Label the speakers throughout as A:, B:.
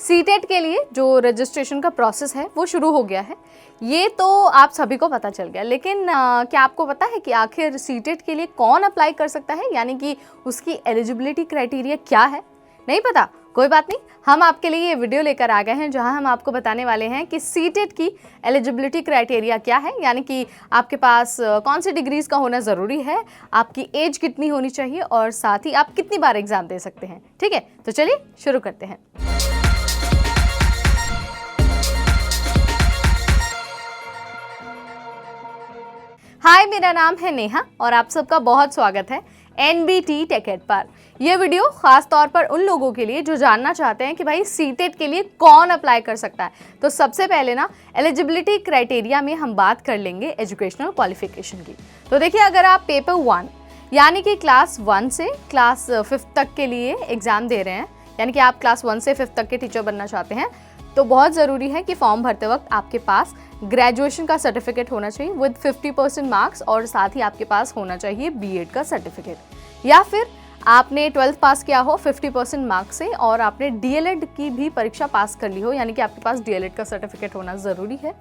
A: CTET के लिए जो रजिस्ट्रेशन का प्रोसेस है वो शुरू हो गया है, ये तो आप सभी को पता चल गया। लेकिन क्या आपको पता है कि आखिर सीटेट के लिए कौन अप्लाई कर सकता है, यानी कि उसकी एलिजिबिलिटी क्राइटेरिया क्या है? नहीं पता? कोई बात नहीं, हम आपके लिए ये वीडियो लेकर आ गए हैं जहां हम आपको बताने वाले हैं कि सीटेट की एलिजिबिलिटी क्राइटेरिया क्या है, यानी कि आपके पास कौन सी डिग्रीज का होना ज़रूरी है, आपकी एज कितनी होनी चाहिए और साथ ही आप कितनी बार एग्जाम दे सकते हैं। ठीक है, तो चलिए शुरू करते हैं। हाय, मेरा नाम है नेहा और आप सबका बहुत स्वागत है NBT टेक एड पर। यह वीडियो खास तौर पर उन लोगों के लिए जो जानना चाहते हैं कि भाई सीटेट के लिए कौन अप्लाई कर सकता है। तो सबसे पहले ना एलिजिबिलिटी क्राइटेरिया में हम बात कर लेंगे एजुकेशनल क्वालिफिकेशन की। तो देखिए, अगर आप पेपर 1 यानी कि क्लास 1 से क्लास 5 तक के लिए एग्जाम दे रहे हैं, यानी कि आप क्लास 1 से 5 तक के टीचर बनना चाहते हैं, तो बहुत ज़रूरी है कि फॉर्म भरते वक्त आपके पास ग्रेजुएशन का सर्टिफिकेट होना चाहिए विद 50% मार्क्स और साथ ही आपके पास होना चाहिए बीएड का सर्टिफिकेट, या फिर आपने 12th पास किया हो 50% मार्क्स से और आपने डीएलएड की भी परीक्षा पास कर ली हो, यानी कि आपके पास डीएलएड का सर्टिफिकेट होना ज़रूरी है।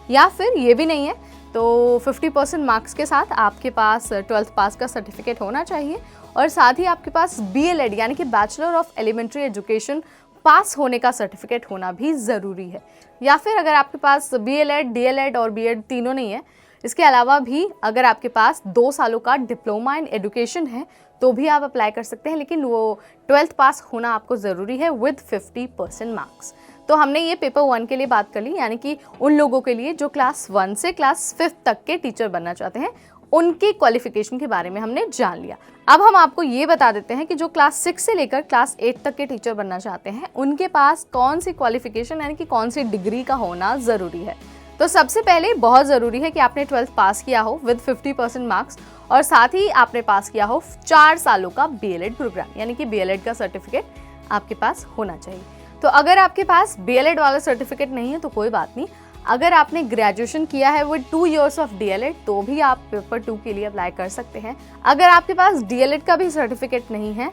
A: या फिर ये भी नहीं है तो 50% मार्क्स के साथ आपके पास 12th पास का सर्टिफिकेट होना चाहिए और साथ ही आपके पास बीएलएड यानी कि बैचलर ऑफ एलिमेंट्री एजुकेशन पास होने का सर्टिफिकेट होना भी ज़रूरी है। या फिर अगर आपके पास बीएलएड, डीएलएड और बीएड तीनों नहीं है, इसके अलावा भी अगर आपके पास 2 सालों का डिप्लोमा इन एजुकेशन है तो भी आप अप्लाई कर सकते हैं, लेकिन वो 12th पास होना आपको ज़रूरी है विद 50% मार्क्स। तो हमने ये पेपर 1 के लिए बात कर ली, यानी कि उन लोगों के लिए जो क्लास 1 से क्लास 5 तक के टीचर बनना चाहते हैं, उनकी क्वालिफिकेशन के बारे में हमने जान लिया। अब हम आपको ये बता देते हैं कि जो क्लास 6 से लेकर क्लास 8 तक के टीचर बनना चाहते हैं, उनके पास कौन सी क्वालिफिकेशन यानी कि कौन सी डिग्री का होना ज़रूरी है। तो सबसे पहले बहुत ज़रूरी है कि आपने 12th पास किया हो विद 50% मार्क्स और साथ ही आपने पास किया हो 4 सालों का बीएलएड प्रोग्राम, यानी कि बीएलएड का सर्टिफिकेट आपके पास होना चाहिए। तो अगर आपके पास बीएलएड वाला सर्टिफिकेट नहीं है तो कोई बात नहीं, अगर आपने ग्रेजुएशन किया है विद 2 years ऑफ डीएलएड तो भी आप पेपर 2 के लिए अप्लाई कर सकते हैं। अगर आपके पास डीएलएड का भी सर्टिफिकेट नहीं है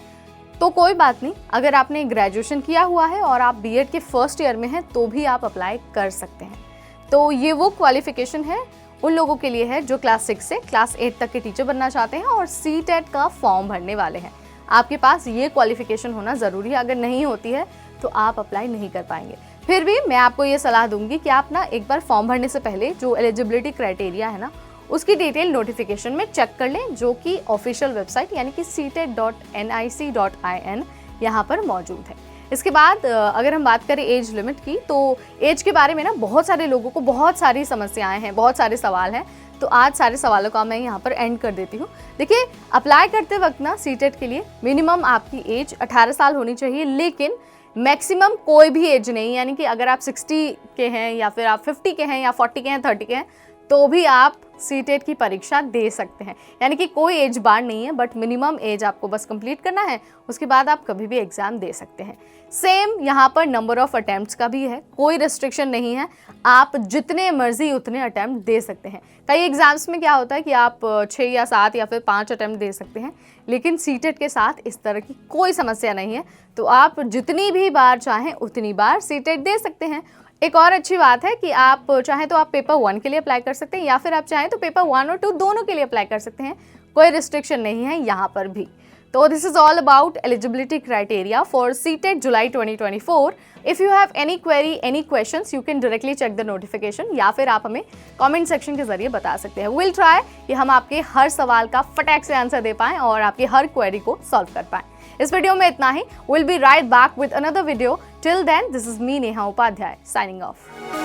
A: तो कोई बात नहीं, अगर आपने ग्रेजुएशन किया हुआ है और आप बीएड के फर्स्ट ईयर में हैं तो भी आप अप्लाई कर सकते हैं। तो ये वो क्वालिफिकेशन है उन लोगों के लिए है जो क्लास 6 से क्लास 8 तक के टीचर बनना चाहते हैं और सीटेट का फॉर्म भरने वाले हैं। आपके पास ये क्वालिफिकेशन होना ज़रूरी है, अगर नहीं होती है तो आप अप्लाई नहीं कर पाएंगे। फिर भी मैं आपको ये सलाह दूंगी कि आप ना एक बार फॉर्म भरने से पहले जो एलिजिबिलिटी क्राइटेरिया है ना, उसकी डिटेल नोटिफिकेशन में चेक कर लें, जो कि ऑफिशियल वेबसाइट यानी कि CTET.nic.in यहाँ पर मौजूद है। इसके बाद अगर हम बात करें एज लिमिट की, तो एज के बारे में ना बहुत सारे लोगों को बहुत सारी समस्याएं हैं, बहुत सारे सवाल हैं, तो आज सारे सवालों का मैं यहाँ पर एंड कर देती हूँ। देखिए, अप्लाई करते वक्त ना सीटेट के लिए मिनिमम आपकी एज 18 साल होनी चाहिए, लेकिन मैक्सिमम कोई भी एज नहीं, यानी कि अगर आप 60 के हैं या फिर आप 50 के हैं या 40 के हैं, 30 के हैं, तो भी आप सीटेट की परीक्षा दे सकते हैं। यानी कि कोई एज बार नहीं है, बट मिनिमम एज आपको बस कंप्लीट करना है, उसके बाद आप कभी भी एग्जाम दे सकते हैं। सेम यहाँ पर नंबर ऑफ अटेम्प्ट्स का भी है, कोई रिस्ट्रिक्शन नहीं है, आप जितने मर्जी उतने अटेम्प्ट दे सकते हैं। कई एग्जाम्स में क्या होता है कि आप 6 या 7 या फिर 5 अटेम्प्ट दे सकते हैं, लेकिन सीटेट के साथ इस तरह की कोई समस्या नहीं है, तो आप जितनी भी बार चाहें उतनी बार सीटेट दे सकते हैं। एक और अच्छी बात है कि आप चाहें तो आप पेपर 1 के लिए अप्लाई कर सकते हैं, या फिर आप चाहें तो पेपर 1 और 2 दोनों के लिए अप्लाई कर सकते हैं, कोई रिस्ट्रिक्शन नहीं है यहाँ पर भी। तो this is all about eligibility criteria for CTET July 2024। If you have any query, any questions, you can directly check the notification, या फिर आप हमें कमेंट सेक्शन के जरिए बता सकते हैं। विल ट्राई कि हम आपके हर सवाल का फटाक से आंसर दे पाएं और आपकी हर क्वेरी को सॉल्व कर पाएं। इस वीडियो में इतना ही। Will be right back with another video. Till then, this is me Neha Upadhyay, signing of.